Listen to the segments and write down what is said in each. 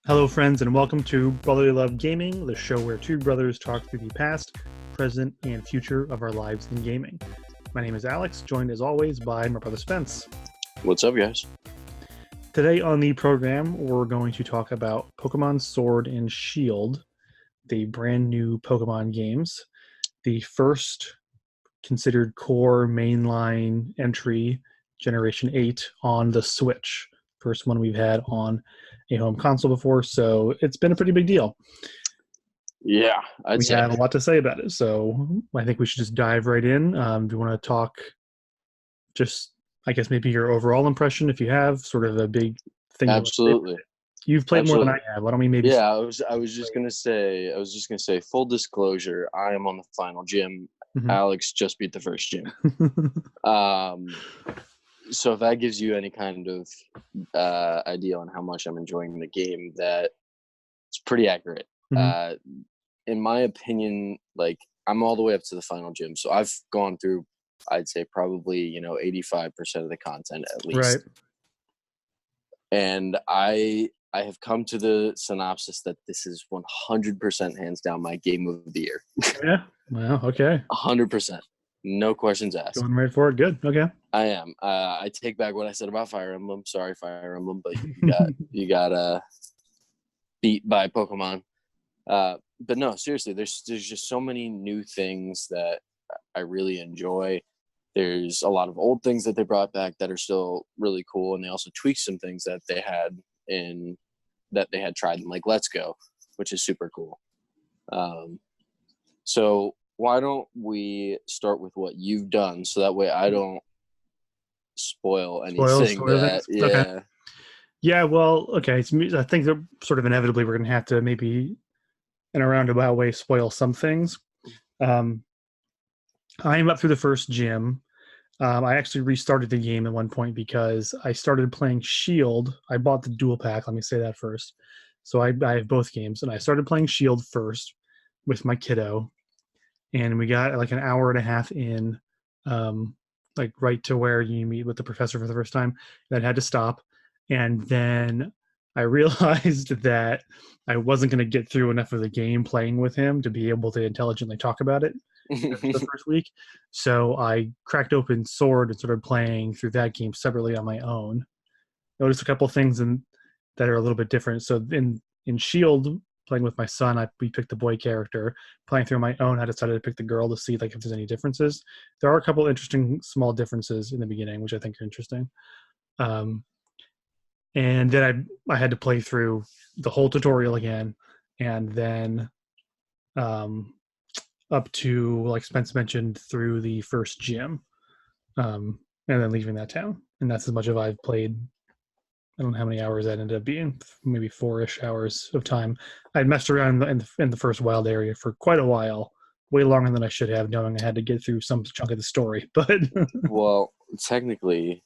Hello, friends, and welcome to Brotherly Love Gaming, the show where two brothers talk through the past, present, and future of our lives in gaming. My name is Alex, joined as always by my brother Spence. What's up, guys? Today on the program, we're going to talk about Pokemon Sword and Shield, the brand new Pokemon games, the first considered core mainline entry, Generation 8, on the Switch. First one we've had on a home console before, so it's been a pretty big deal. Yeah, I'd We say. have a lot to say about it, so I think we should just dive right in. Do you want to talk just, I guess, maybe your overall impression, if you have sort of a big thing you want to say? Absolutely. You've played more than I have. Why don't we maybe Yeah, I was just gonna say, full disclosure, I am on the final gym. Mhm. Alex just beat the first gym. So if that gives you any kind of idea on how much I'm enjoying the game, that it's pretty accurate. Mhm. In my opinion, like I'm all the way up to the final gym. So I've gone through, I'd say probably, 85% of the content at Right. least. And I have come to the synopsis that this is 100% hands down my game of the year. Yeah. Well, okay. 100%. No questions asked. Going right for it. Good. Okay. I am. I take back what I said about Fire Emblem. Sorry, Fire Emblem, but you got beat by Pokemon. But no, seriously, there's just so many new things that I really enjoy. There's a lot of old things that they brought back that are still really cool, and they also tweaked some things that they had tried in like Let's Go, which is super cool. So why don't we start with what you've done, so that way I don't spoil anything Spoil that things. Okay. Yeah. Well, okay. I think that sort of inevitably we're going to have to maybe, in a roundabout way, spoil some things. Um, I'm up through the first gym. I actually restarted the game at one point because I started playing Shield. I bought the dual pack. Let me say that first. So I have both games, and I started playing Shield first with my kiddo, and we got like an hour and a half in, like right to where you meet with the professor for the first time. That had to stop, and then I realized that I wasn't going to get through enough of the game playing with him to be able to intelligently talk about it the yeah. first week. So I cracked open Sword and started playing through that game separately on my own. Noticed a couple things that are a little bit different. So in Shield, playing with my son, we picked the boy character. Playing through my own, I decided to pick the girl to see like if there's any differences. There are a couple interesting small differences in the beginning, which I think are interesting. Um, and then I had to play through the whole tutorial again, and then um, up to, like Spence mentioned, through the first gym, and then leaving that town. And that's as much as I've played. I don't know how many hours that ended up being, maybe 4-ish hours of time. I messed around in the first wild area for quite a while, way longer than I should have, knowing I had to get through some chunk of the story. But Well, technically,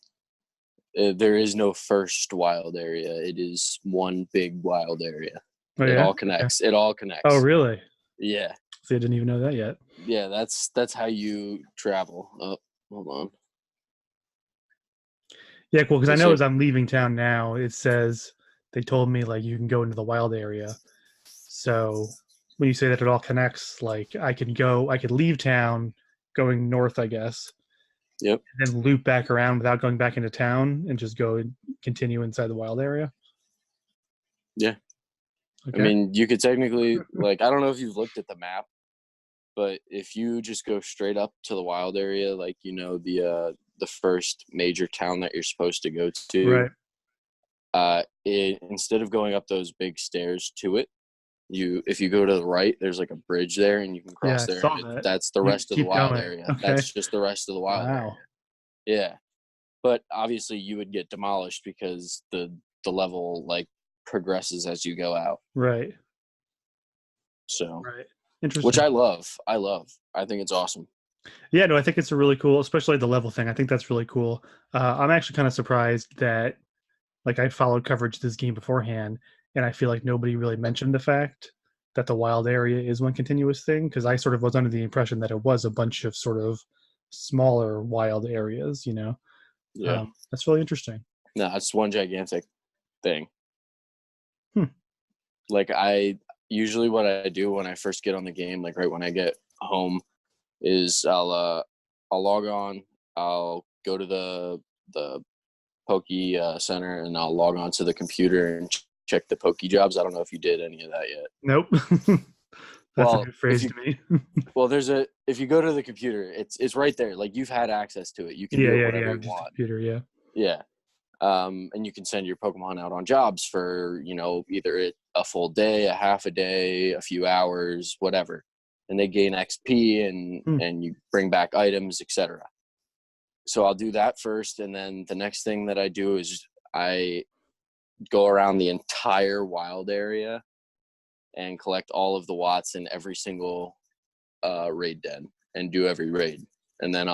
there is no first wild area. It is one big wild area. oh It yeah, all okay. connects. It all Oh connects. really? Yeah. See, I didn't even know that yet. Yeah, that's how you travel. Oh, hold on. Yeah, cool. Because I Is know it? as I'm leaving town now, it says they told me like you can go into the wild area. So when you say that it all connects, like I could leave town going north, I guess, Yep. and then loop back around without going back into town and just go and continue inside the wild area. Yeah. I Okay. mean, you could technically like I don't know if you've looked at the map, but if you just go straight up to the wild area, like the first major town that you're supposed to go to, Right. instead of going up those big stairs to it, if you go to the right, there's like a bridge there, and you can Yeah, cross I there, and saw that. that's the You just rest of the keep wild going. area. Okay. That's just the rest of the wild area. Wow. Yeah, but obviously you would get demolished because the level like progresses as you go out. Right. So, Right. which Interesting. I love. I love. I think it's awesome. Yeah, no, I think it's a really cool, especially the level thing. I think that's really cool. I'm actually kind of surprised that, like, I followed coverage of this game beforehand, and I feel like nobody really mentioned the fact that the wild area is one continuous thing, because I sort of was under the impression that it was a bunch of sort of smaller wild areas. Yeah. That's really interesting. No, it's one gigantic thing. Hmm. Like usually what I do when I first get on the game, like right when I get home, is I'll log on, I'll go to the Poke Center, and I'll log on to the computer and check the Poke jobs. I don't know if you did any of that yet. Nope. That's a Well, new phrase to me. if you go to the computer, it's right there. Like you've had access to it. You can Yeah, do it yeah, whatever yeah. you Just the want. computer, yeah. Yeah. And you can send your Pokemon out on jobs for, either a full day, a half a day, a few hours, whatever. And they gain XP and you bring back items, etc. So I'll do that first. And then the next thing that I do is I go around the entire wild area and collect all of the Watts in every single raid den and do every raid. And then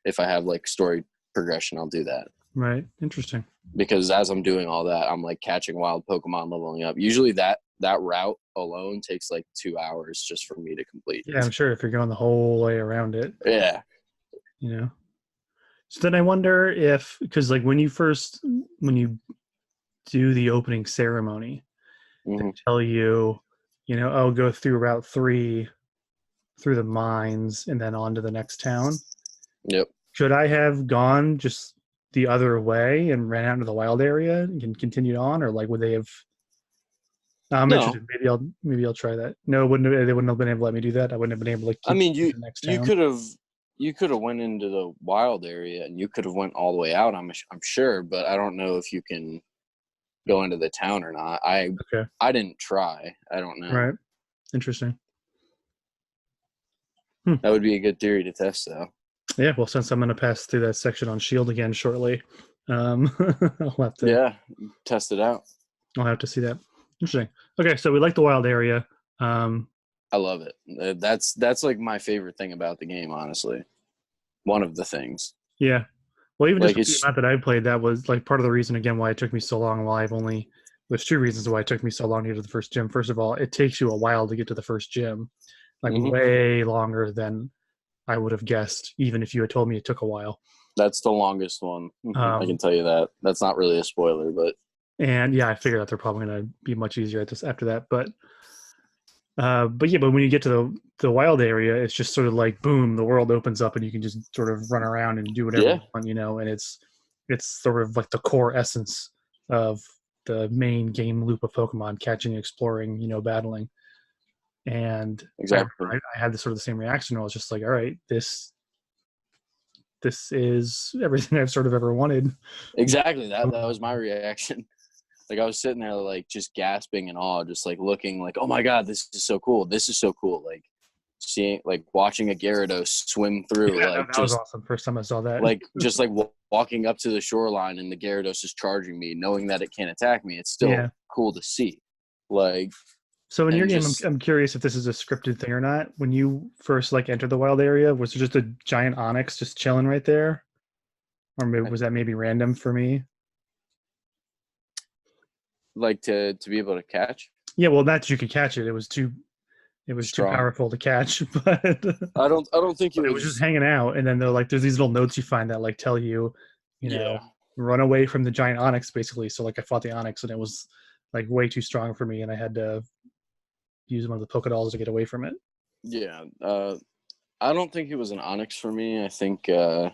if I have like story progression, I'll do that. Right. Interesting. Because as I'm doing all that, I'm like catching wild Pokemon, leveling up. Usually that route alone takes like 2 hours just for me to complete. Yeah, I'm sure if you're going the whole way around it. Yeah. So then I wonder if, because like when you do the opening ceremony, they tell you, oh, go through Route 3, through the mines, and then on to the next town. Yep. Should I have gone just the other way and ran out into the wild area and continued on, or like would they have? I'm interested. Maybe I'll try that. No, they wouldn't have been able to let me do that. I wouldn't have been able to. You could have went into the wild area and you could have went all the way out. I'm sure, but I don't know if you can go into the town or not. I didn't try. I don't know. Right. Interesting. That would be a good theory to test, though. Yeah, well, since I'm going to pass through that section on Shield again shortly, I'll have to test it out. I'll have to see that. Interesting. Okay, so we like the wild area. I love it. That's like my favorite thing about the game, honestly. One of the things. Yeah. Well, even like just the amount that I played, that was like part of the reason again why it took me so long. There's two reasons why it took me so long to get to the first gym. First of all, it takes you a while to get to the first gym, like way longer than I would have guessed, even if you had told me it took a while. That's the longest one. I can tell you that. That's not really a spoiler, but. And yeah, I figured out they're probably going to be much easier after that. But when you get to the wild area, it's just sort of like boom, the world opens up and you can just sort of run around and do whatever you want, and it's sort of like the core essence of the main game loop of Pokemon: catching, exploring, battling. And exactly, I had the same reaction. I was just like, all right, this is everything I've sort of ever wanted. Exactly, that was my reaction. Like I was sitting there like just gasping in awe, just like looking like, oh my God, this is so cool. This is so cool. Like watching a Gyarados swim through. Yeah, that was awesome. First time I saw that. Like just like walking up to the shoreline and the Gyarados is charging me, knowing that it can't attack me. It's still cool to see. Like. So in your game, I'm curious if this is a scripted thing or not. When you first enter the wild area, was there just a giant Onix just chilling right there? Or was that maybe random for me? Like to be able to catch? Yeah, well, not that you could catch it. It was too powerful to catch. But I don't think it was just hanging out. And then there's these little notes you find that tell you, run away from the giant Onix, basically. So I fought the Onix and it was way too strong for me, and I had to use one of the Pokédolls to get away from it. Yeah, I don't think it was an Onix for me. I think I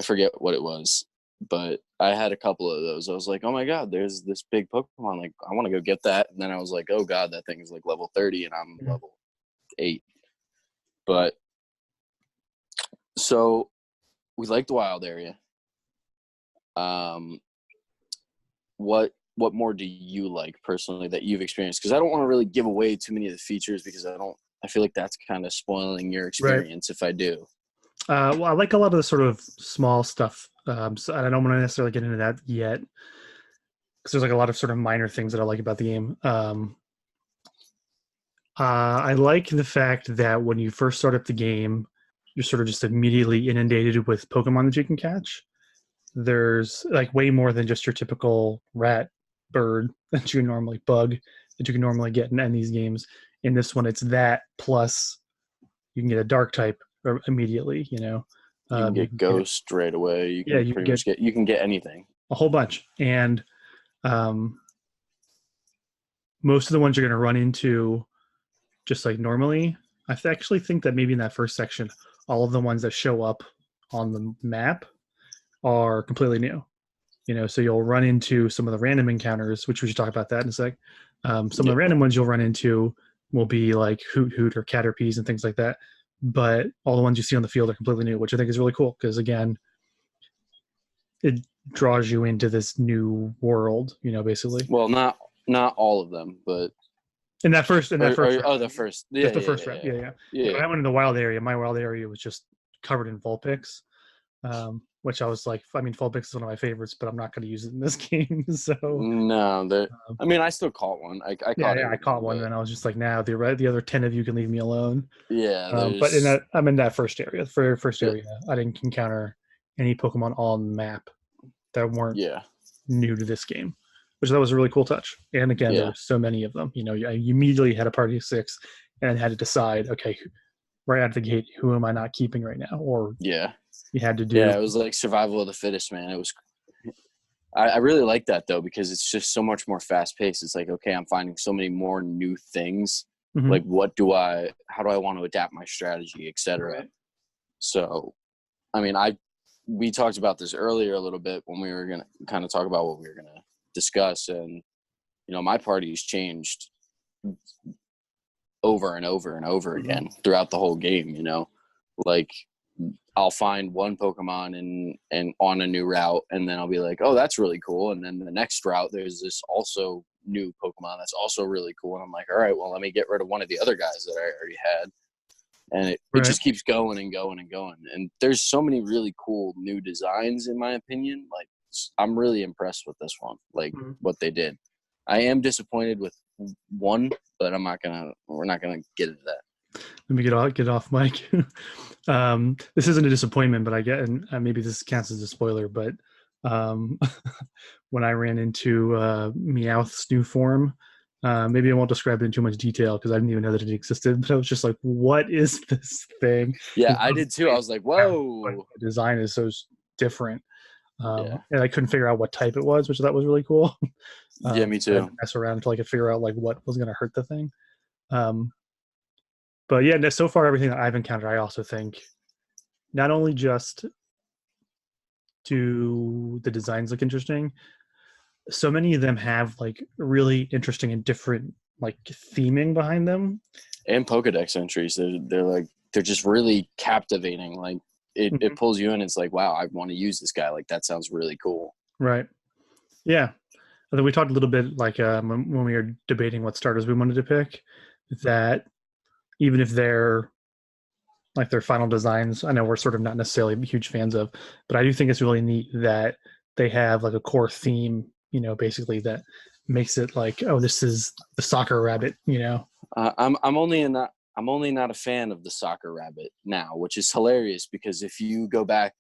forget what it was, but I had a couple of those. I was like, oh my God, there's this big Pokemon. Like, I want to go get that. And then I was like, oh God, that thing is like level 30 and I'm level 8. But so we like the wild area. What more do you like personally that you've experienced? Because I don't want to really give away too many of the features because I feel like that's kind of spoiling your experience if I do. Well, I like a lot of the sort of small stuff. So I don't want to necessarily get into that yet because there's a lot of sort of minor things that I like about the game. I like the fact that when you first start up the game, you're sort of just immediately inundated with Pokemon that you can catch. There's way more than just your typical rat, bird that you normally that you can normally get in these games. In this one, it's that plus you can get a dark type immediately. You can get Ghost right away. You can get anything, a whole bunch, and most of the ones you're going to run into just like normally. Actually think that maybe in that first section, all of the ones that show up on the map are completely new. So you'll run into some of the random encounters, which we should talk about that in a sec. Some of Yeah. the random ones you'll run into will be like Hoot Hoot or Caterpies and things like that. But all the ones you see on the field are completely new, which I think is really cool because, again, it draws you into this new world, basically. Well, not all of them, but In that first round, the first. just the first round. Yeah. When I went in the wild area, my wild area was just covered in Vulpix, which I was like, I mean, Vulpix is one of my favorites, but I'm not going to use it in this game. So no, I mean, I still caught one. I caught one, and I was just like, now the other 10 of you can leave me alone. Yeah, but I'm in that first area. For first area, I didn't encounter any Pokemon on the map that weren't new to this game, which that was a really cool touch. And again, there were so many of them. You immediately had a party of 6 and had to decide, okay, right out of the gate, who am I not keeping right now? Or you had to do. Yeah, it was like survival of the fittest, man. It was. I really like that though because it's just so much more fast paced. It's like, okay, I'm finding so many more new things. Mm-hmm. Like, how do I want to adapt my strategy, etc. Right. So, I mean, we talked about this earlier a little bit when we were gonna kind of talk about what we were gonna discuss, and my party's changed over and over and over again throughout the whole game. Like I'll find one Pokemon and on a new route, and then I'll be like, oh, that's really cool. And then the next route, there's this also new Pokemon that's also really cool. And I'm like, all right, well, let me get rid of one of the other guys that I already had. And it just keeps going and going and going. And there's so many really cool new designs, in my opinion. Like, I'm really impressed with this one, like what they did. I am disappointed with one, but we're not gonna get into that. Let me get off mic. This isn't a disappointment, but I get, and maybe this counts as a spoiler, but when I ran into Meowth's new form, maybe I won't describe it in too much detail because I didn't even know that it existed, but I was just like, what is this thing? Yeah, I did too. I was like, whoa. The design is so different. And I couldn't figure out what type it was, which I thought was really cool. Yeah, me too. I had to mess around until I could figure out like what was going to hurt the thing. But yeah, so far everything that I've encountered, I also think not only just do the designs look interesting, so many of them have like really interesting and different like theming behind them. And Pokedex entries, they're just really captivating. Like it pulls you in. It's like, wow, I want to use this guy. Like that sounds really cool. Right. Yeah. I think we talked a little bit like when we were debating what starters we wanted to pick, that even if they're like their final designs, I know we're sort of not necessarily huge fans of, but I do think it's really neat that they have like a core theme, basically that makes it like, oh, this is the soccer rabbit, I'm only not a fan of the soccer rabbit now, which is hilarious because if you go back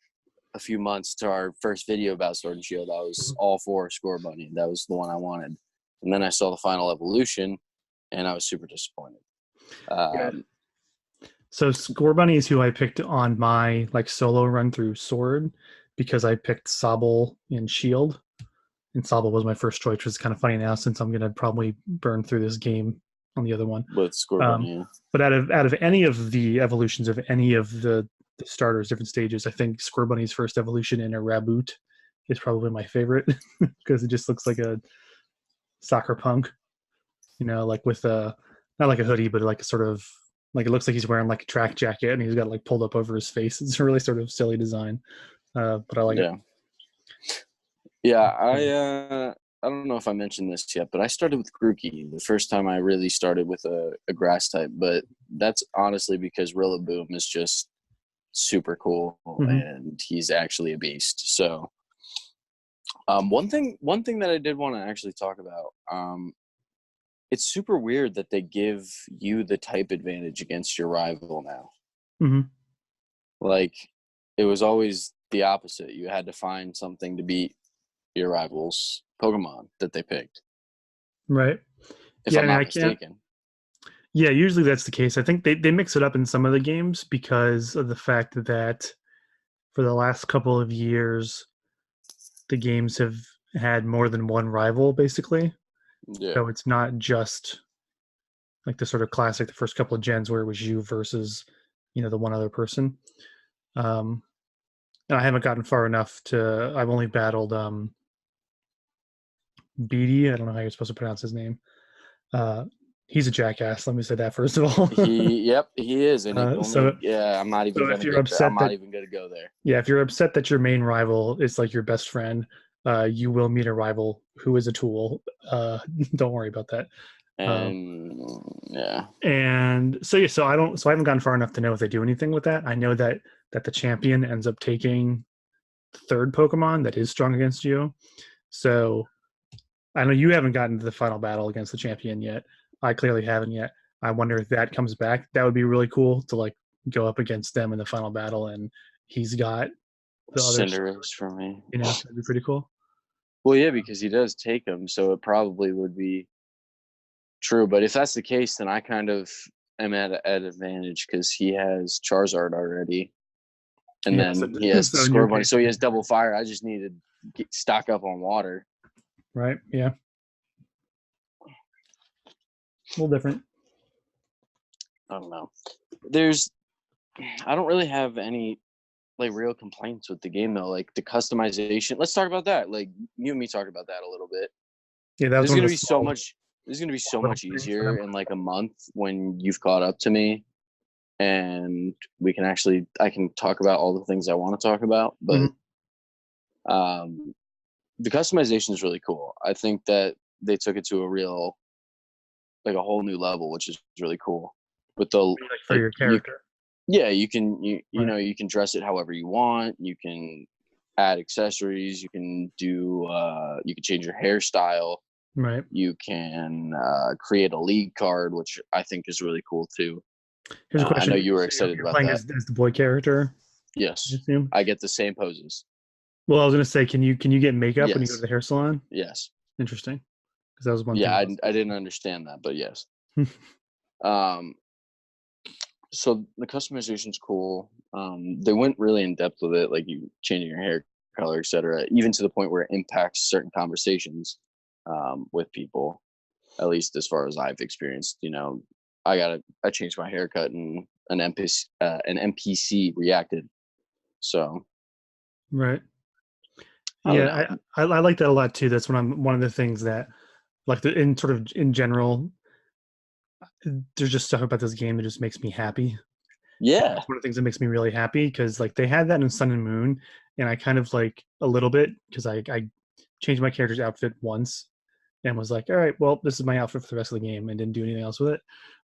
a few months to our first video about Sword and Shield, I was all for Score Bunny. That was the one I wanted. And then I saw the final evolution and I was super disappointed. So Score Bunny is who I picked on my like solo run through Sword because I picked Sobble in Shield, and Sobble was my first choice, which is kind of funny now since I'm gonna probably burn through this game on the other one. With Score Bunny, yeah. But out of any of the evolutions of any of the starters, different stages, I think Score Bunny's first evolution in a Raboot is probably my favorite because it just looks like a soccer punk, like with not like a hoodie, but like a sort of like it looks like he's wearing like a track jacket and he's got like pulled up over his face. It's a really sort of silly design, but I like it. Yeah, I don't know if I mentioned this yet, but I started with Grookey the first time I really started with a grass type, but that's honestly because Rillaboom is just super cool and he's actually a beast. So one thing that I did want to actually talk about, it's super weird that they give you the type advantage against your rival now. Like it was always the opposite. You had to find something to beat your rival's Pokemon that they picked. Right. If I'm not mistaken. Yeah, usually that's the case. I think they mix it up in some of the games because of the fact that for the last couple of years, the games have had more than one rival, basically. Yeah. So it's not just like the sort of classic, the first couple of gens where it was you versus, the one other person. Um, and I haven't gotten far enough to. I've only battled Beatty. I don't know how you're supposed to pronounce his name. Uh, he's a jackass. Let me say that first of all. He is, and it So only. Yeah, I'm not even so if gonna you're get there. I'm upset not that even gonna go there. yeah, if you're upset that your main rival is like your best friend, you will meet a rival who is a tool. Don't worry about that. Um, And yeah, and so yeah, so I haven't gotten far enough to know if they do anything with that. I know that the champion ends up taking the third Pokemon that is strong against you. So I know you haven't gotten to the final battle against the champion yet. I clearly haven't yet. I wonder if that comes back. That would be really cool to like go up against them in the final battle, and he's got the other. Cinderace for me. That'd be pretty cool. Well, yeah, because he does take them, so it probably would be true. But if that's the case, then I kind of am at advantage because he has Charizard already, and Yeah. So, then he has the so in your Scorbunny, case, so he has double fire. I just need to stock up on water. right? Yeah. A little different. I don't know. I don't really have any like real complaints with the game though. Like the customization. Let's talk about that. Like you and me talked about that a little bit. Yeah, that was There's one of gonna the be so small much. There's gonna be so little much things that I'm. easier in like a month when you've caught up to me, and I can talk about all the things I want to talk about. But Mhm. um, the customization is really cool. I think that they took it to a whole new level, which is really cool. With the Like for your you character, yeah, you right? know, you can dress it however you want. You can add accessories. You can change your hairstyle. Right. You can create a league card, which I think is really cool too. Here's a I know question. you were So excited you're about playing that. as the boy character, I Yes, assume. I get the same poses. Well, I was gonna say, can you get makeup when you go to Yes, the hair salon? yes, Interesting, because that was one yeah. thing I I was. didn't understand that, but yes. Um, so the customization's cool. They went really in depth with it, like you changing your hair color, etc. Even to the point where it impacts certain conversations with people. At least as far as I've experienced, I changed my haircut and an NPC reacted. So Right. I don't Yeah, know. I like that a lot too. That's one of the things that like in sort of in general, there's just stuff about this game that just makes me happy. Yeah, That's one of the things that makes me really happy because like they had that in Sun and Moon, and I kind of like a little bit because I changed my character's outfit once and was like, all right, well, this is my outfit for the rest of the game, and didn't do anything else with it.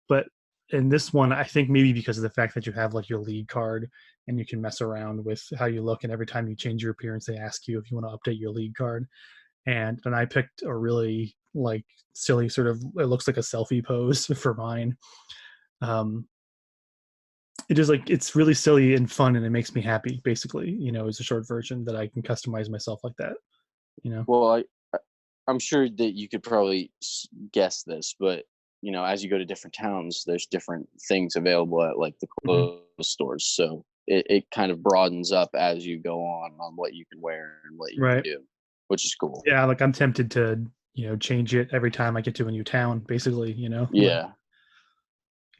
But in this one, I think maybe because of the fact that you have like your league card and you can mess around with how you look, and every time you change your appearance, they ask you if you want to update your league card. And then I picked a really like silly sort of it looks like a selfie pose for mine. Um, it is like it's really silly and fun, and it makes me happy. Basically, is a short version that I can customize myself like that. You know, well, I'm sure that you could probably guess this, but as you go to different towns, there's different things available at like the hmm clothes stores. So it kind of broadens up as you go on what you can wear and what you can right? do, which is cool. Yeah, like I'm tempted to change it every time I get to a new town. Basically, like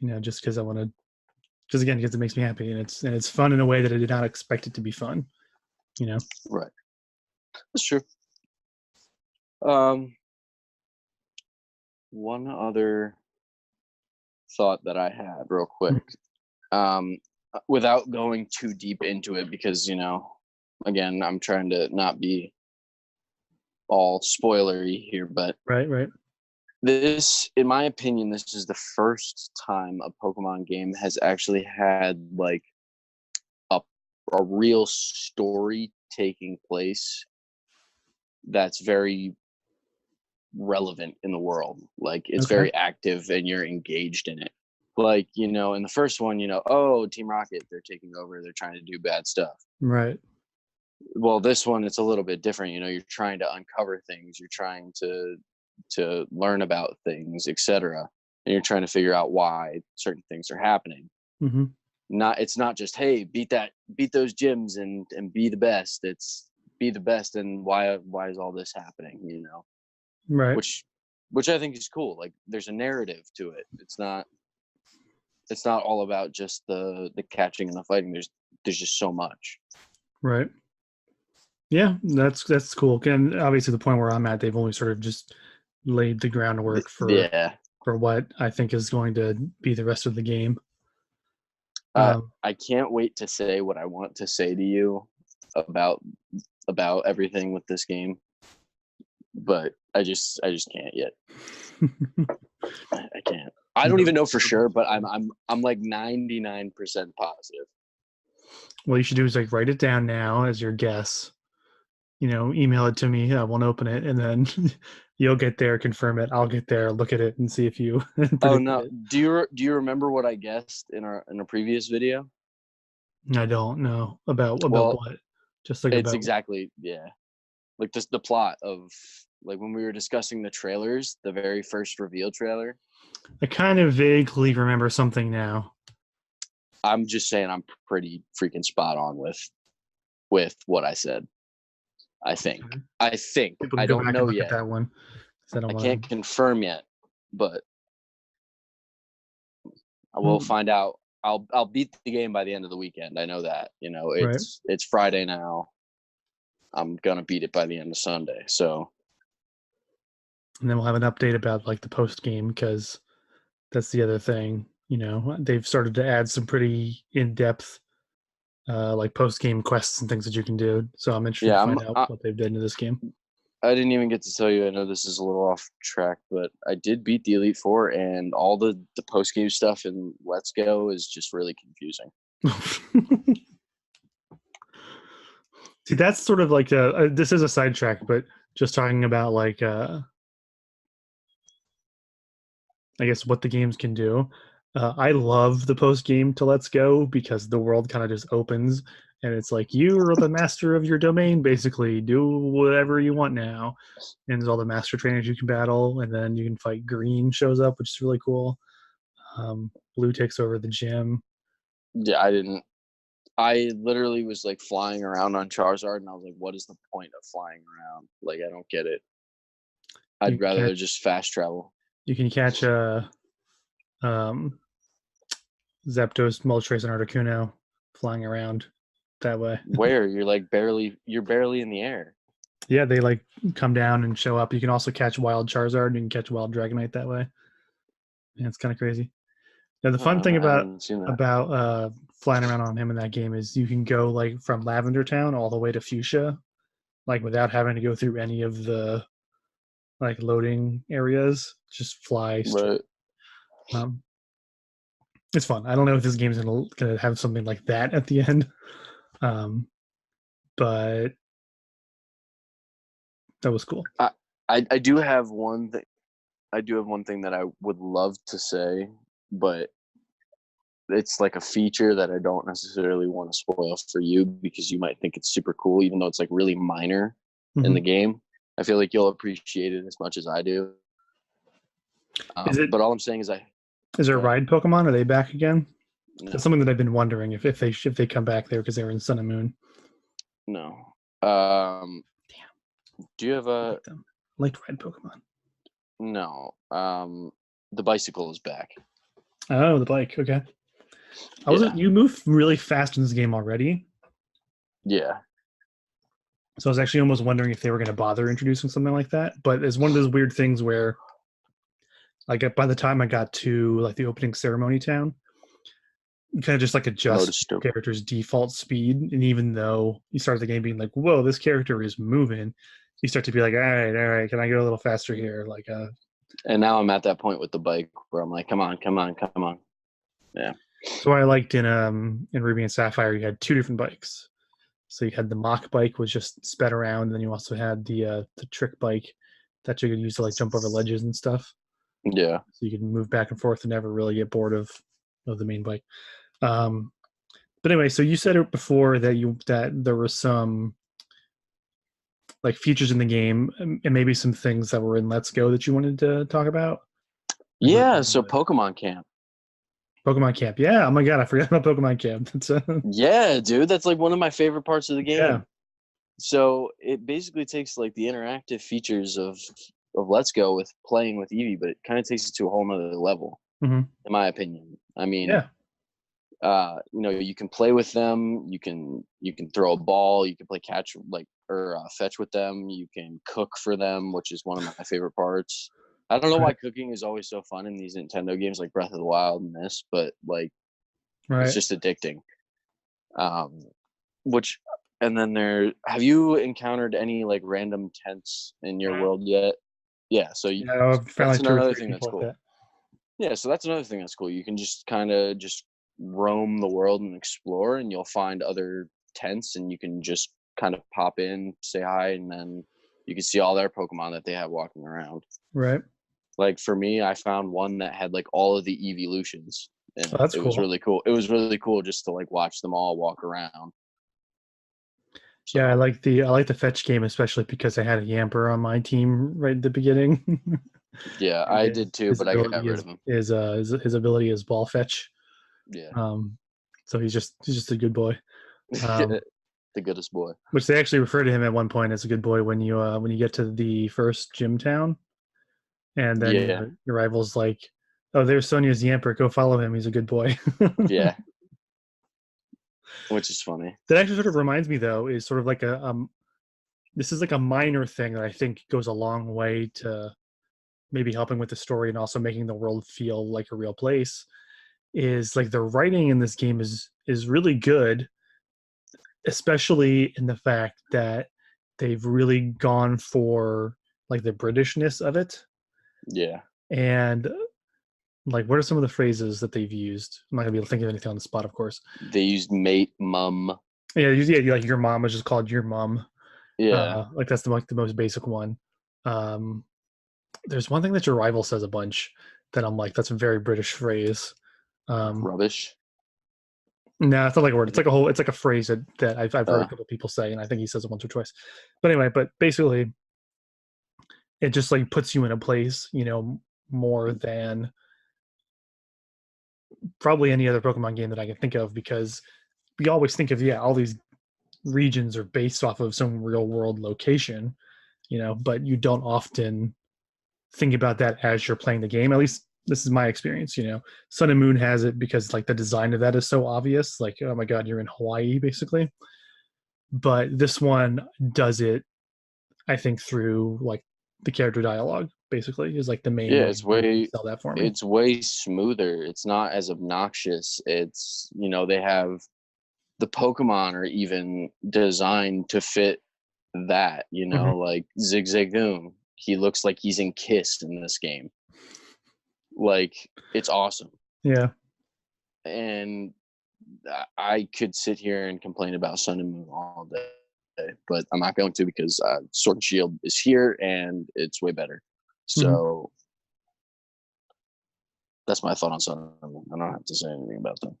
Yeah, just because I want to, just again because it makes me happy, and it's fun in a way that I did not expect it to be fun. You know. right. That's true. Um, One other thought that I had real quick, um, without going too deep into it, because again, I'm trying to not be all spoilery here, but Right. Right. in my opinion, this is the first time a Pokemon game has actually had like a a real story taking place that's very relevant in the world. Like it's Okay. very active and you're engaged in it. Like, in the first one, oh, Team Rocket, they're taking over, they're trying to do bad stuff. Right. Well, this one it's a little bit different. You're trying to uncover things, you're trying to learn about things, etc. And you're trying to figure out why certain things are happening. hmm It's not just, hey, beat those gyms and be the best. It's be the best and why is all this happening, Right. which which I think is cool. Like there's a narrative to it. It's not all about just the catching and the fighting. There's just so much. Right. Yeah, that's cool. And obviously, the point where I'm at, they've only sort of just laid the groundwork Yeah. for what I think is going to be the rest of the game. I can't wait to say what I want to say to you about everything with this game, but I just can't yet. I can't. I don't even know for sure, but I'm like 99% positive. What you should do is like write it down now as your guess. Email it to me. I won't open it, and then you'll get there, confirm it. I'll get there, look at it, and see if you. Oh no! It. Do you remember what I guessed in a previous video? I don't know about what. Just like it's about exactly like just the plot of like when we were discussing the trailers, the very first reveal trailer. I kind of vaguely remember something now. I'm just saying I'm pretty freaking spot on with what I said. I think. I don't know yet. That one. I can't confirm yet, but I will find out. I'll beat the game by the end of the weekend. I know that. It's Friday now. I'm gonna beat it by the end of Sunday. So. And then we'll have an update about like the post game, because that's the other thing. They've started to add some pretty in-depth like post-game quests and things that you can do. So I'm interested to find out what they've done to this game. I didn't even get to tell you. I know this is a little off track, but I did beat the Elite Four, and all the post-game stuff in Let's Go is just really confusing. See, that's sort of like this is a sidetrack, but just talking about like I guess what the games can do. I love the post game to Let's Go, because the world kind of just opens and it's like you're the master of your domain, basically. Do whatever you want now. And there's all the master trainers you can battle, and then you can fight. Green shows up, which is really cool. Blue takes over the gym. Yeah, I literally was like flying around on Charizard, and I was like, what is the point of flying around? Like, I don't get it. I'd rather just fast travel. You can catch Zapdos, Moltres, and Articuno flying around that way. Where you're barely in the air. Yeah, they like come down and show up. You can also catch Wild Charizard, and you can catch Wild Dragonite that way. Yeah, it's kind of crazy. Now the fun thing about flying around on him in that game is you can go like from Lavender Town all the way to Fuchsia, like without having to go through any of the like loading areas. Just fly straight. Right. It's fun. I don't know if this game is gonna have something like that at the end, but that was cool. I do have one thing. I do have one thing that I would love to say, but it's like a feature that I don't necessarily want to spoil for you, because you might think it's super cool, even though it's like really minor in the game. I feel like you'll appreciate it as much as I do. But all I'm saying is Is there Ride Pokemon? Are they back again? No. That's something that I've been wondering if they come back there, because they were in Sun and Moon. No. Damn. Do you have I like Ride Pokemon. No. The bicycle is back. Oh, the bike. Okay. You move really fast in this game already. Yeah. So I was actually almost wondering if they were going to bother introducing something like that. But it's one of those weird things where, like, by the time I got to like the opening ceremony town, you kind of just like adjust the character's default speed. And even though you start the game being like, "Whoa, this character is moving," you start to be like, all right, can I go a little faster here? Like, and now I'm at that point with the bike where I'm like, come on. Yeah. So I liked in Ruby and Sapphire, you had two different bikes. So you had the mock bike, which just sped around, and then you also had the trick bike that you could use to like jump over ledges and stuff. Yeah. So you could move back and forth and never really get bored of the main bike. But anyway, so you said it before that there were some like features in the game and maybe some things that were in Let's Go that you wanted to talk about. Yeah. So Pokemon Camp. Yeah. Oh my God, I forgot about Pokemon Camp. Yeah, dude. That's like one of my favorite parts of the game. Yeah. So it basically takes like the interactive features of Let's Go with playing with Eevee, but it kind of takes it to a whole nother level, Hmm. in my opinion. I mean, Yeah. you can play with them. You can throw a ball. You can play catch or fetch with them. You can cook for them, which is one of my favorite parts. I don't know why Right. cooking is always so fun in these Nintendo games like Breath of the Wild and this, but like it's Right. just addicting. Um, which and then have you encountered any like random tents in your world yet? Yeah, so Yeah, I've found that's like two or another three thing that's people like cool. that. Yeah, so that's another thing that's cool. You can just kind of just roam the world and explore, and you'll find other tents, and you can just kind of pop in, say hi, and then you can see all their Pokemon that they have walking around. Right. Like for me, I found one that had like all of the evolutions in Oh, it. that's It was cool. really cool. It was really cool just to like watch them all walk around. Yeah, So I like the fetch game, especially because I had a Yamper on my team right at the beginning. yeah, And I did too, his but I got ability rid of him. his ability is ball fetch. Yeah, Um, so he's just a good boy. Um, the goodest boy. which they actually refer to him at one point as a good boy when you get to the first gym town, and then Yeah, your rival's like, "Oh, there's Sonia's Yamper. Go follow him. He's a good boy." yeah, which is funny. That actually sort of reminds me, though, is sort of like a this is like a minor thing that I think goes a long way to maybe helping with the story and also making the world feel like a real place. Is like the writing in this game is really good, especially in the fact that they've really gone for like the Britishness of it. Yeah. And like, what are some of the phrases that they've used? I'm not gonna be able to think of anything on the spot, of course. They used mate, mum. Yeah, like your mom is just called your mom. Yeah. Like that's the most basic one. Um, there's one thing that your rival says a bunch that I'm like, that's a very British phrase. Um, Rubbish. no, it's not like a word. It's like a phrase that I've heard a Uh, couple people say, and I think he says it once or twice. But anyway, but basically, it just like puts you in a place, more than probably any other Pokemon game that I can think of, because we always think of, yeah, all these regions are based off of some real world location, but you don't often think about that as you're playing the game. At least this is my experience. Sun and Moon has it because like the design of that is so obvious. Like, oh my god, you're in Hawaii, basically. But this one does it, I think, through like the character dialogue. Basically, is like the main yeah, way they sell that for me. it's way smoother. It's not as obnoxious. It's they have the Pokemon are even designed to fit that. Hmm. Like Zigzagoon. He looks like he's in Kiss in this game. Like it's awesome. Yeah. And I could sit here and complain about Sun and Moon all day, but I'm not going to because Sword and Shield is here and it's way better. Hmm. So that's my thought on Sun and Moon. I don't have to say anything about them.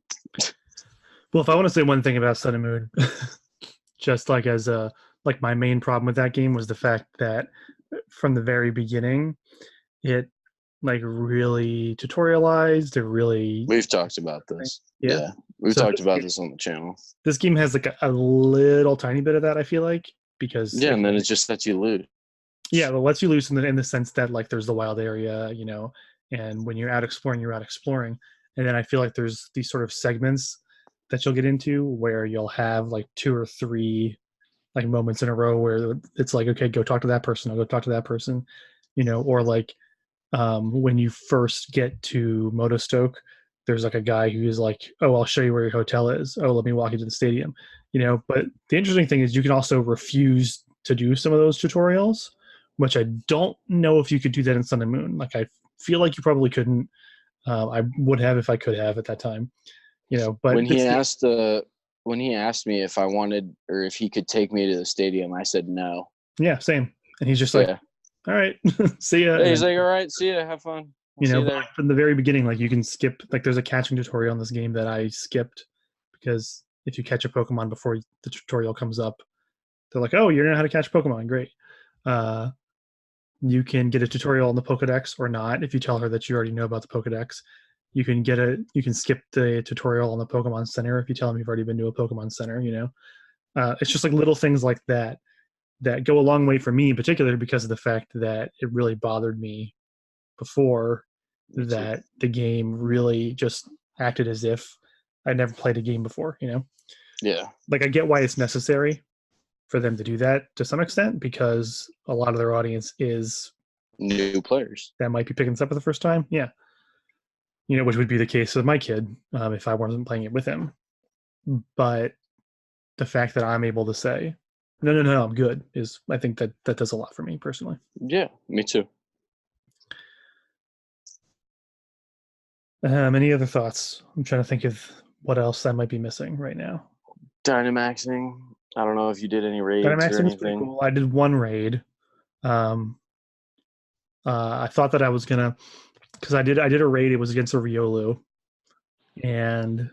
Well, if I want to say one thing about Sun and Moon, just like as a like my main problem with that game was the fact that from the very beginning, it like really tutorialized. It really, We've talked about this. yeah. Yeah, we've So talked about this on the channel. this game has like a little tiny bit of that. I feel like because Yeah, and then again, it just lets you loot. yeah, it lets you loose in the sense that like there's the wild area, and when you're out exploring, and then I feel like there's these sort of segments that you'll get into where you'll have like two or three like moments in a row where it's like, okay, go talk to that person, I'll go talk to that person, or like when you first get to Motostoke, there's like a guy who's like, oh, I'll show you where your hotel is. Oh, let me walk you to the stadium. But the interesting thing is you can also refuse to do some of those tutorials, which I don't know if you could do that in Sun and Moon. Like I feel like you probably couldn't. I would have if I could have at that time. But When he this game, asked when he asked me if I wanted or if he could take me to the stadium, I said no. yeah, same. And he's just like, Yeah. all right, see ya. Yeah, And he's then like, all right, see ya, have fun. I'll see you but there. like from the very beginning, like you can skip, like there's a catching tutorial in this game that I skipped because if you catch a Pokemon before the tutorial comes up, they're like, oh, you know how to catch Pokemon. Great. Uh, you can get a tutorial on the Pokedex or not if you tell her that you already know about the Pokedex. You can skip the tutorial on the Pokemon Center if you tell them you've already been to a Pokemon Center, it's just like little things like that that go a long way for me in particular because of the fact that it really bothered me before Me too. that the game really just acted as if I'd never played a game before, you know? Yeah. Like I get why it's necessary for them to do that to some extent because a lot of their audience is New players. that might be picking this up for the first time. Yeah. You know, which would be the case with my kid if I wasn't playing it with him. But the fact that I'm able to say, no, I'm good is, I think that does a lot for me personally. Yeah, me too. Any other thoughts? I'm trying to think of what else I might be missing right now. Dynamaxing. I don't know if you did any raids or Dynamaxing was pretty anything. cool. I did one raid. Um, I thought that I was gonna, because I did a raid. It was against a Riolu, and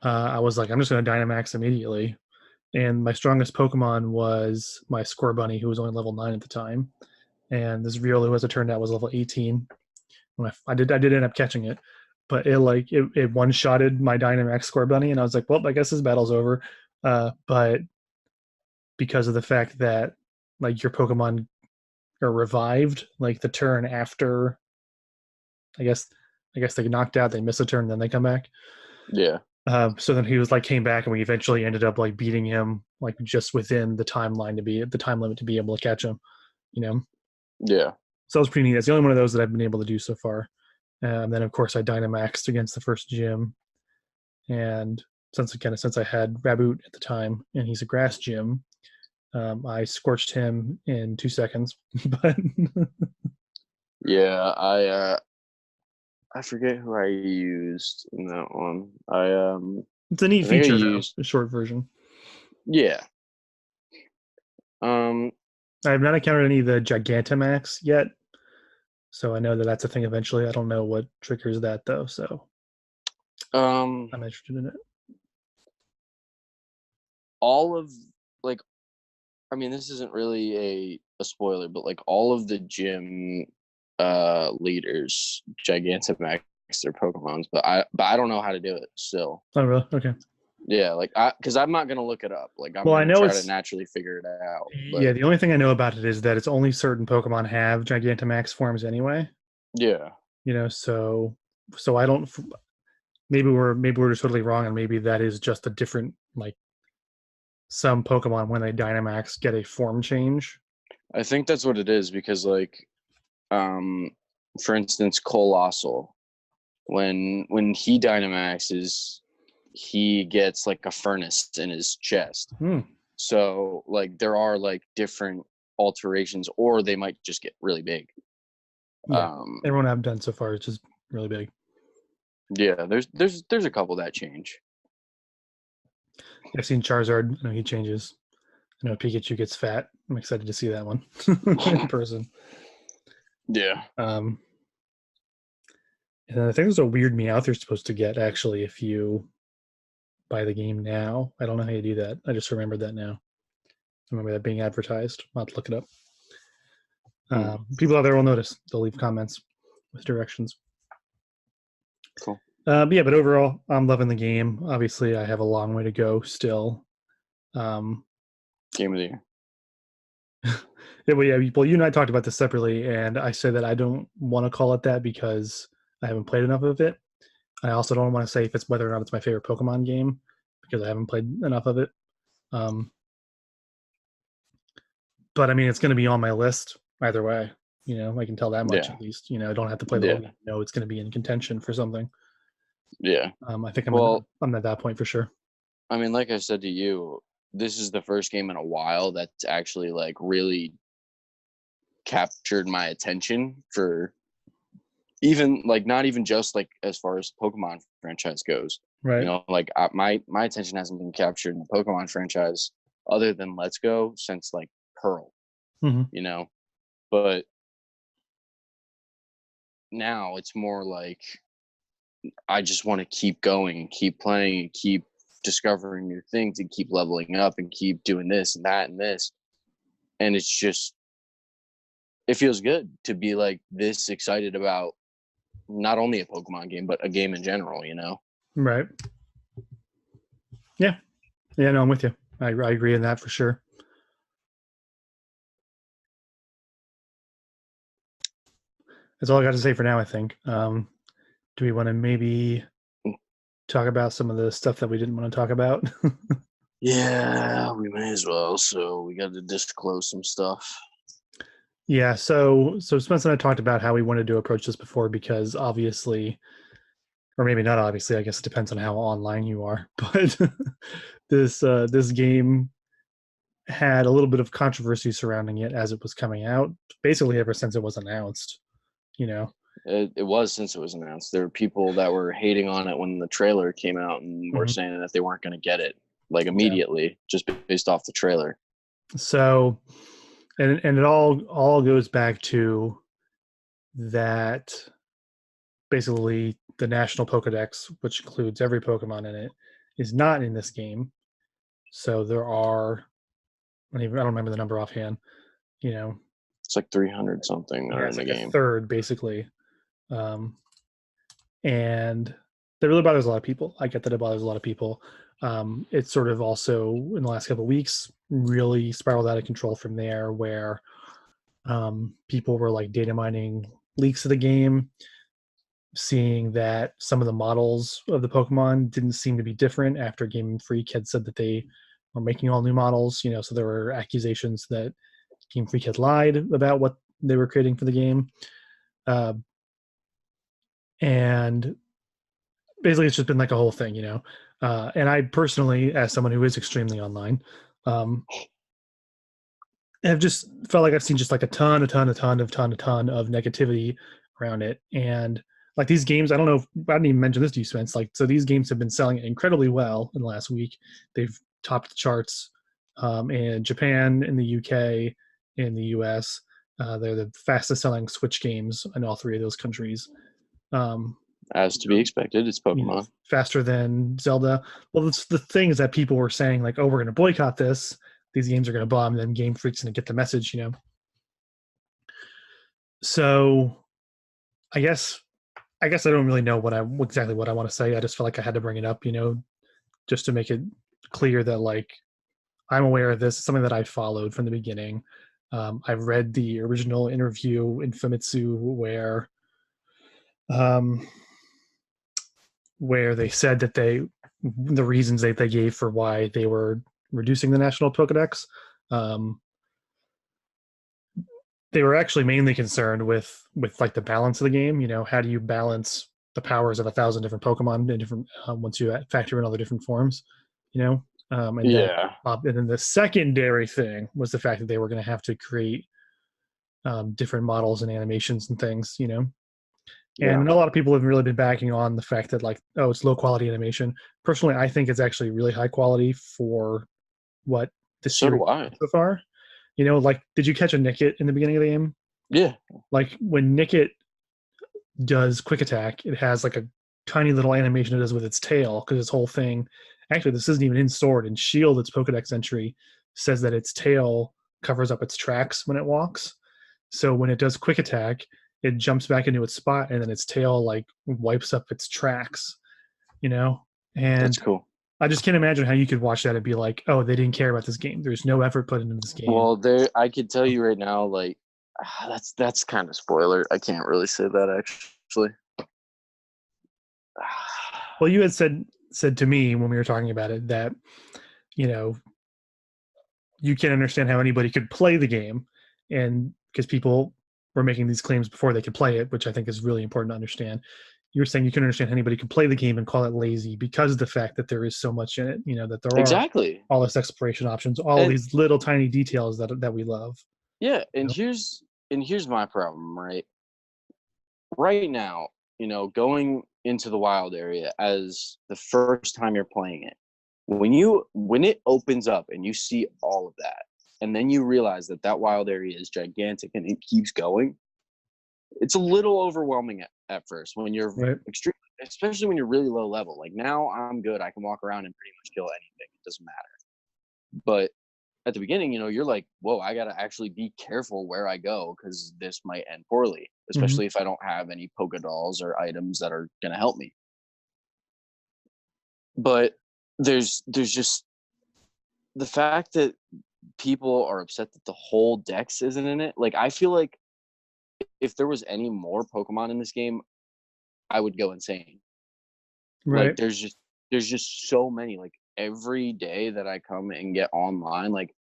I was like, I'm just gonna Dynamax immediately. And my strongest Pokemon was my Scorbunny, who was only level 9 at the time. And this Riolu, as it turned out, was level 18. When I did end up catching it, but it one shotted my Dynamax Scorbunny, and I was like, well, I guess this battle's over. But because of the fact that like your Pokemon are revived, like the turn after, I guess I guess they get knocked out, they miss a turn, then they come back. Yeah. So then he was like came back, and we eventually ended up like beating him like just within the timeline to be the time limit to be able to catch him, you know. Yeah. So that was pretty neat. That's the only one of those that I've been able to do so far. And then of course I Dynamaxed against the first gym, and since I had Raboot at the time, and he's a grass gym, I scorched him in 2 seconds. But Yeah. I forget who I used in that one. it's a neat I think I feature though, used the short version. yeah. Um I have not encountered any of the Gigantamax yet, so I know that that's a thing eventually. I don't know what triggers that though, so um I'm interested in it. all of like I mean this isn't really a spoiler, but like all of the gym leaders Gigantamax their Pokemons, but I don't know how to do it still. Oh, really? Okay. Yeah, like because I'm not gonna look it up. Like I'm Well, I gonna know try to it's naturally figure it out. yeah. But The only thing I know about it is that it's only certain Pokemon have Gigantamax forms anyway. yeah, You know, so I don't. Maybe we're just totally wrong, and maybe that is just a different like some Pokemon when they Dynamax get a form change. I think that's what it is because like um for instance Colossal when he Dynamaxes he gets like a furnace in his chest. Hmm. So like there are like different alterations or they might just get really big. Yeah, Um everyone I've done so far is just really big. yeah, there's a couple that change. I've seen Charizard. He changes. I know Pikachu gets fat. I'm excited to see that one in person. Yeah. Um, and I think there's a weird Meowth you're supposed to get actually if you buy the game now. I don't know how you do that. I just remembered that now. I remember that being advertised. I'll have to look it up. Hmm. People out there will notice. They'll leave comments with directions. Cool. But overall, I'm loving the game. Obviously, I have a long way to go still. Um, Game of the year. well, you and I talked about this separately, and I said that I don't want to call it that because I haven't played enough of it. I also don't want to say if it's whether or not it's my favorite Pokemon game because I haven't played enough of it. Um, but I mean, it's going to be on my list either way. You know, I can tell that much Yeah. at least. You know, I don't have to play the whole Yeah. game. No, it's going to be in contention for something. Yeah. I think Well, I'm at that point for sure. I mean, like I said to you, this is the first game in a while that's actually like really captured my attention for even like not even just like as far as Pokemon franchise goes. You Right. know, like my attention hasn't been captured in the Pokemon franchise other than Let's Go since like Pearl. Hmm. You know, but now it's more like I just want to keep going, keep playing, keep discovering new things, and keep leveling up, and keep doing this and that and this. And it's just, it feels good to be like this excited about not only a Pokemon game, but a game in general, you know? Right. Yeah. Yeah. No, I'm with you. I agree in that for sure. that's all I got to say for now, I think. Do we want to maybe talk about some of the stuff that we didn't want to talk about? Yeah, we may as well. So we got to disclose some stuff. Yeah, so Spencer and I talked about how we wanted to approach this before because obviously, or maybe not obviously, I guess it depends on how online you are, but this game had a little bit of controversy surrounding it as it was coming out, basically ever since it was announced, you know. It was since it was announced. There were people that were hating on it when the trailer came out and were Mhm. saying that they weren't going to get it like Yeah. immediately just based off the trailer. So and it all goes back to that basically the national Pokedex, which includes every Pokemon in it, is not in this game. So there are I don't remember the number offhand. You know, It's like 300 something yeah, are in it's the like a game. third basically, um, and that really bothers a lot of people. I get that it bothers a lot of people. It's sort of also in the last couple of weeks really spiraled out of control from there, where people were like data mining leaks of the game, seeing that some of the models of the Pokemon didn't seem to be different after Game Freak had said that they were making all new models. You know, so there were accusations that Game Freak had lied about what they were creating for the game, uh, and basically it's just been like a whole thing, you know. And I personally, as someone who is extremely online, um, have just felt like I've seen just like a ton of negativity around it. And like these games, I don't know if I didn't even mention this to you, Spence. Like, so these games have been selling incredibly well in the last week. They've topped the charts in Japan, in the UK, in the US. They're the fastest selling Switch games in all three of those countries. Um, As to be expected, it's you know, Pokemon. faster than Zelda. Well, it's the things that people were saying, like, oh, we're going to boycott this. These games are going to bomb. And then Game Freak's going to get the message, you know. So I guess I guess I don't really know exactly what I want to say. I just felt like I had to bring it up, you know, just to make it clear that like I'm aware of this. It's something that I followed from the beginning. I've read the original interview in Famitsu um, where they said that the reasons that they gave for why they were reducing the national Pokedex. Um, they were actually mainly concerned with like the balance of the game. You know, how do you balance the powers of 1,000 different Pokemon in different once you factor in all the different forms? You know, Yeah. and then the secondary thing was the fact that they were going to have to create different models and animations and things. You know, Yeah. and a lot of people have really been backing on the fact that like, oh, it's low quality animation. Personally, I think it's actually really high quality for what the So series do I. so far. You know, like, did you catch a Nickit in the beginning of the game? Yeah. Like when Nickit does quick attack, it has like a tiny little animation it does with its tail because its whole thing. Actually, this isn't even in Sword and Shield. Its Pokedex entry says that its tail covers up its tracks when it walks. So when it does quick attack, it jumps back into its spot and then its tail like wipes up its tracks. You know, That's and cool. I just can't imagine how you could watch that and be like, oh, they didn't care about this game. There's no effort put into this game. Well, there I could tell you right now, like that's kind of spoiler. I can't really say that actually. Well, you had said to me when we were talking about it that you know you can't understand how anybody could play the game, and because people were making these claims before they could play it, which I think is really important to understand. You were saying you can understand how anybody could play the game and call it lazy because of the fact that there is so much in it. You know that there are Exactly. all this exploration options, all And these little tiny details that we love. yeah, You know? and here's my problem, right? Right now, going into the wild area as the first time you're playing it, when it opens up and you see all of that, and then you realize that that wild area is gigantic and it keeps going, it's a little overwhelming at first when you're Right. extreme, especially when you're really low level. Like now, I'm good. I can walk around and pretty much kill anything. It doesn't matter. But at the beginning, you're like, whoa, I gotta actually be careful where I go because this might end poorly, Mm-hmm. especially if I don't have any Poké dolls or items that are gonna help me. But there's just the fact that people are upset that the whole Dex isn't in it. Like I feel like if there was any more Pokemon in this game, I would go insane. Like, Right. there's just so many. Like, every day that I come and get online, like,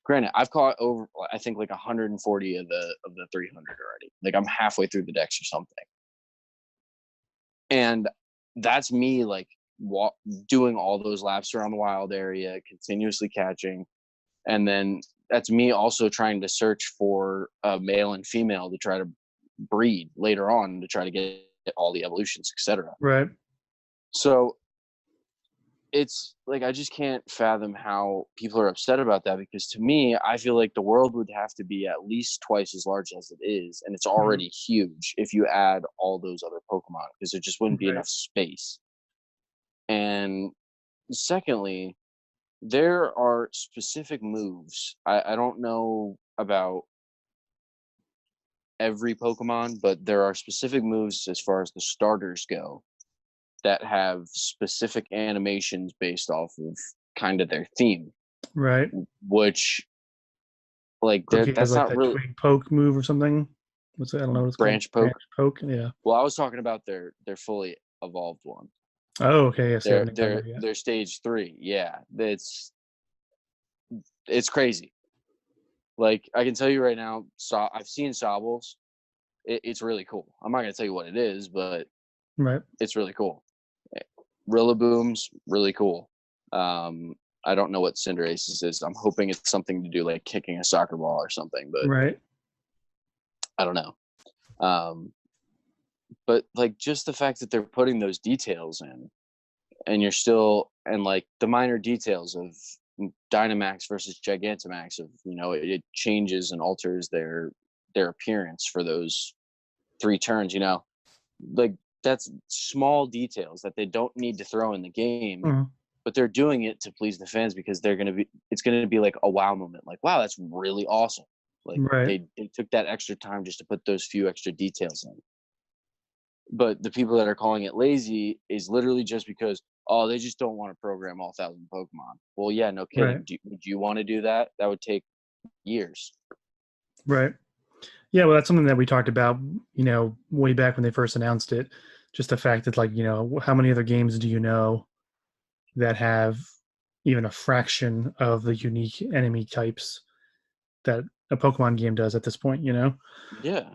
granted, I've caught over, I think, like 140 of the 300 already. Like, I'm halfway through the decks or something, and that's me like doing all those laps around the wild area, continuously catching, and then that's me also trying to search for a male and female to try to breed later on to try to get all the evolutions, etc. Right. So it's like I just can't fathom how people are upset about that, because to me, I feel like the world would have to be at least twice as large as it is, and it's Mhm. already huge if you add all those other Pokemon, because there just wouldn't be Right. enough space. And secondly, there are specific moves. I don't know about every Pokemon, but there are specific moves as far as the starters go that have specific animations based off of kind of their theme, Right. which like Cookie has that's like not that really twig poke move or something. What's it? I don't know what it's called. branch Branch poke. poke. Yeah. Well, I was talking about their fully evolved one. Oh, okay. Yes, I They're haven't gone they're there yet. they're stage 3. Yeah, it's crazy. Like, I can tell you right now, I've seen Sobbles. It's really cool. I'm not gonna tell you what it is, but Right. it's really cool. Rillaboom's really cool. I don't know what Cinderace's is. I'm hoping it's something to do like kicking a soccer ball or something, but Right. I don't know. But like, just the fact that they're putting those details in, and you're still, and like the minor details of Dynamax versus Gigantamax, of it changes and alters their appearance for those 3 turns. Like, that's small details that they don't need to throw in the game, Mhm. but they're doing it to please the fans, because it's gonna be like a wow moment. Like, wow, that's really awesome. Like, Right. they took that extra time just to put those few extra details in. But the people that are calling it lazy is literally just because, oh, they just don't want to program all 1,000 Pokemon. Well, yeah, no Right. kidding. Would you want to do that? That would take years. Right. Yeah. Well, that's something that we talked about, way back when they first announced it. Just the fact that, like, how many other games do you know that have even a fraction of the unique enemy types that a Pokemon game does at this point, Yeah.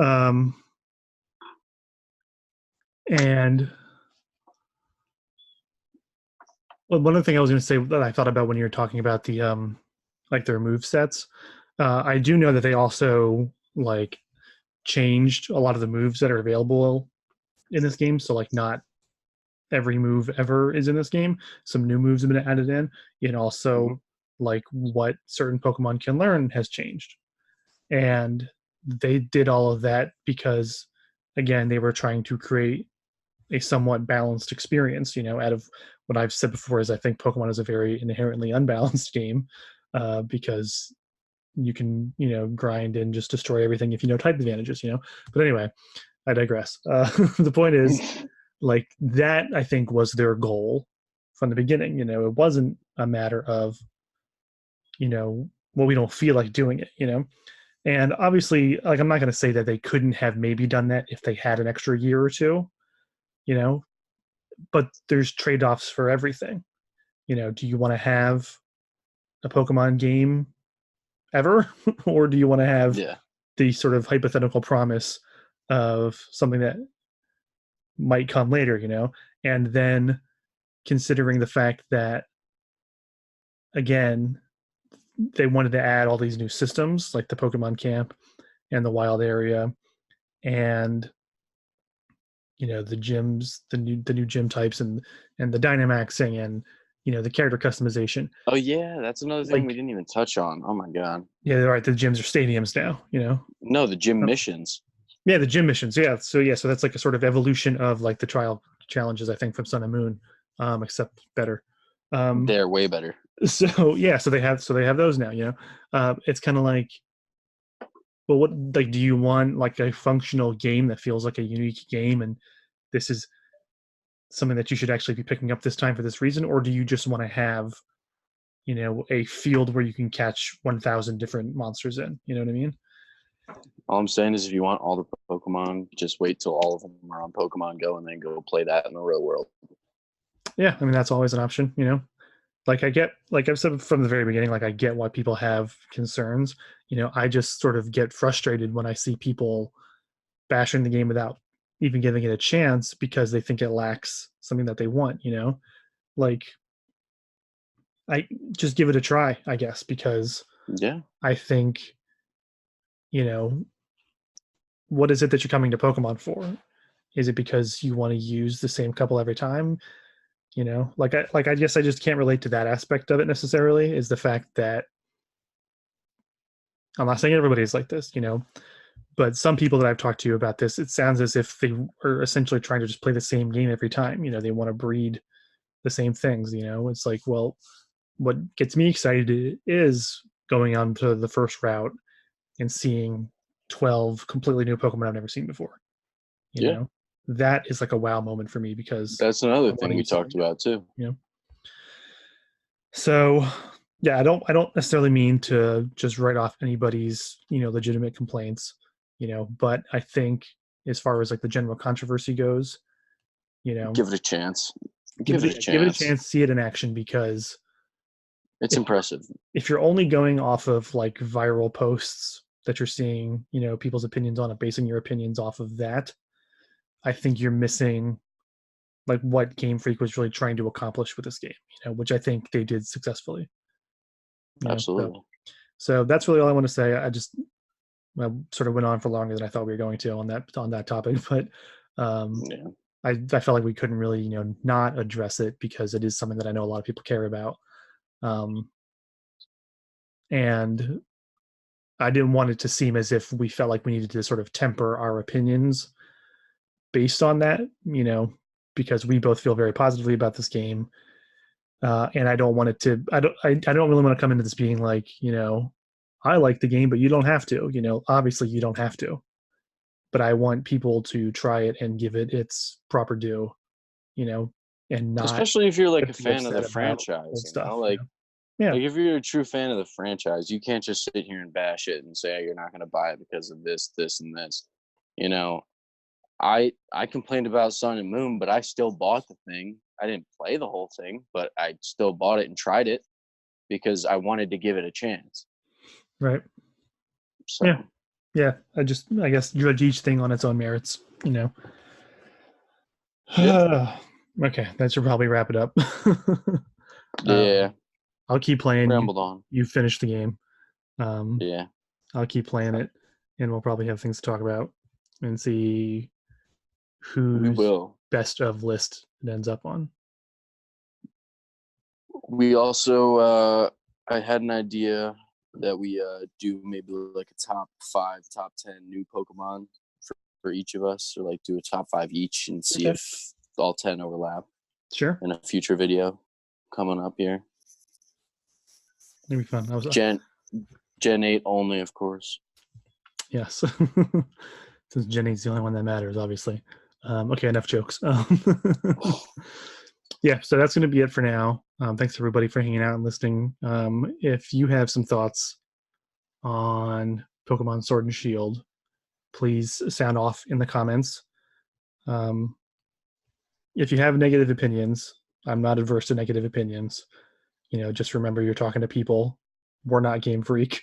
Um, and well, one other thing I was going to say that I thought about when you were talking about the like their move sets, I do know that they also like changed a lot of the moves that are available in this game. So like not every move ever is in this game. Some new moves have been added in, and Hmm. also like what certain Pokemon can learn has changed. And they did all of that because, again, they were trying to create a somewhat balanced experience. Out of what I've said before, is I think Pokemon is a very inherently unbalanced game, because you can grind and just destroy everything if you know type advantages. But anyway, I digress. The point is, like, that I think was their goal from the beginning. It wasn't a matter of well, we don't feel like doing it. And obviously, like, I'm not going to say that they couldn't have maybe done that if they had an extra year or two, you know, but there's trade-offs for everything. Do you want to have a Pokemon game ever, or do you want to have Yeah. the sort of hypothetical promise of something that might come later? And then considering the fact that, again, they wanted to add all these new systems like the Pokemon Camp and the Wild Area, and the gyms, the new gym types, and the Dynamaxing, and the character customization. Oh yeah, that's another thing Like, we didn't even touch on. Oh my god. yeah, right. The gyms are stadiums now. No, the gym Oh, missions. yeah, the gym missions. Yeah, so that's like a sort of evolution of like the trial challenges, I think, from Sun and Moon, except better. Um, They're way better. so yeah, so they have those now. It's kind of like, well, what, like, do you want like a functional game that feels like a unique game, and this is something that you should actually be picking up this time for this reason, or do you just want to have a field where you can catch 1,000 different monsters in? You know what I mean? All I'm saying is if you want all the Pokemon, just wait till all of them are on Pokemon Go and then go play that in the real world. Yeah, I mean that's always an option, you know. Like I get, like I've said from the very beginning, like I get why people have concerns. You know, I just sort of get frustrated when I see people bashing the game without even giving it a chance because they think it lacks something that they want, you know? Like I just give it a try, I guess, because Yeah. I think, you know, what is it that you're coming to Pokemon for? Is it because you want to use the same couple every time? You know, I guess I just can't relate to that aspect of it necessarily, is the fact that I'm not saying everybody's like this, you know, but some people that I've talked to about this, it sounds as if they are essentially trying to just play the same game every time. You know, they want to breed the same things, you know. It's like, well, what gets me excited is going on to the first route and seeing 12 completely new Pokemon I've never seen before. You Yeah. know, that is like a wow moment for me because That's I another want thing to we use something talked new. about too. You know, so yeah, I don't necessarily mean to just write off anybody's, you know, legitimate complaints, you know, but I think as far as like the general controversy goes, you know, Give it a chance. Give it a give it a chance. chance, see it in action, because It's if impressive. if you're only going off of like viral posts that you're seeing, you know, people's opinions on it, basing your opinions off of that, I think you're missing like what Game Freak was really trying to accomplish with this game, you know, which I think they did successfully. You know, Absolutely. so that's really all I want to say. I sort of went on for longer than I thought we were going to on that topic, but um, Yeah. I felt like we couldn't really, you know, not address it because it is something that I know a lot of people care about, um, and I didn't want it to seem as if we felt like we needed to sort of temper our opinions based on that, you know, because we both feel very positively about this game, and I don't want it to. I don't really want to come into this being like, you know, I like the game, but you don't have to. You know, obviously you don't have to, but I want people to try it and give it its proper due, you know, and not Especially if you're like a be fan of the upset about franchise, old you know, stuff. You know? Yeah, like if you're a true fan of the franchise, you can't just sit here and bash it and say, "Oh, you're not going to buy it because of this, this, and this." You know, I complained about Sun and Moon, but I still bought the thing. I didn't play the whole thing, but I still bought it and tried it because I wanted to give it a chance. right. Yeah, So, yeah. I guess judge each thing on its own merits. You know. yeah, Okay, that should probably wrap it up. yeah, I'll keep playing. rambled on. You finish the game. Um, Yeah, I'll keep playing it, and we'll probably have things to talk about and see we whose will. best of list it ends up on. We also, I had an idea that we do maybe like a top 5, top 10 new Pokemon for each of us, or like do a top 5 each and see Okay, if all 10 overlap sure. in a future video coming up here. It'll be fun. Gen 8 only, of course. Yes. Since Jenny's the only one that matters, obviously. Okay, enough jokes. Yeah, so that's going to be it for now. Thanks everybody for hanging out and listening. If you have some thoughts on Pokemon Sword and Shield, please sound off in the comments. Um, if you have negative opinions, I'm not adverse to negative opinions. You know, just remember you're talking to people. We're not Game Freak.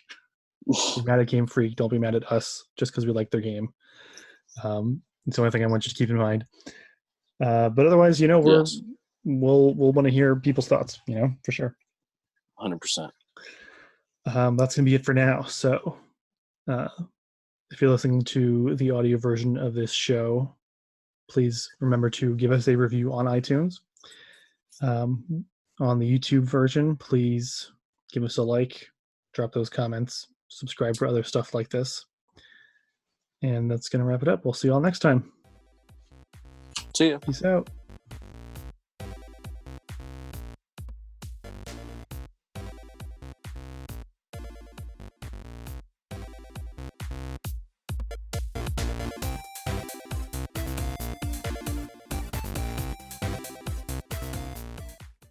Be mad at Game Freak. Don't be mad at us just because we like their game. It's the only thing I want you to keep in mind. But otherwise, you know, Yes, we'll want to hear people's thoughts. You know, for sure. 100%. That's gonna be it for now. So, uh, if you're listening to the audio version of this show, please remember to give us a review on iTunes. On the YouTube version, please give us a like, drop those comments, subscribe for other stuff like this. And that's going to wrap it up. We'll see you all next time. See ya. Peace out.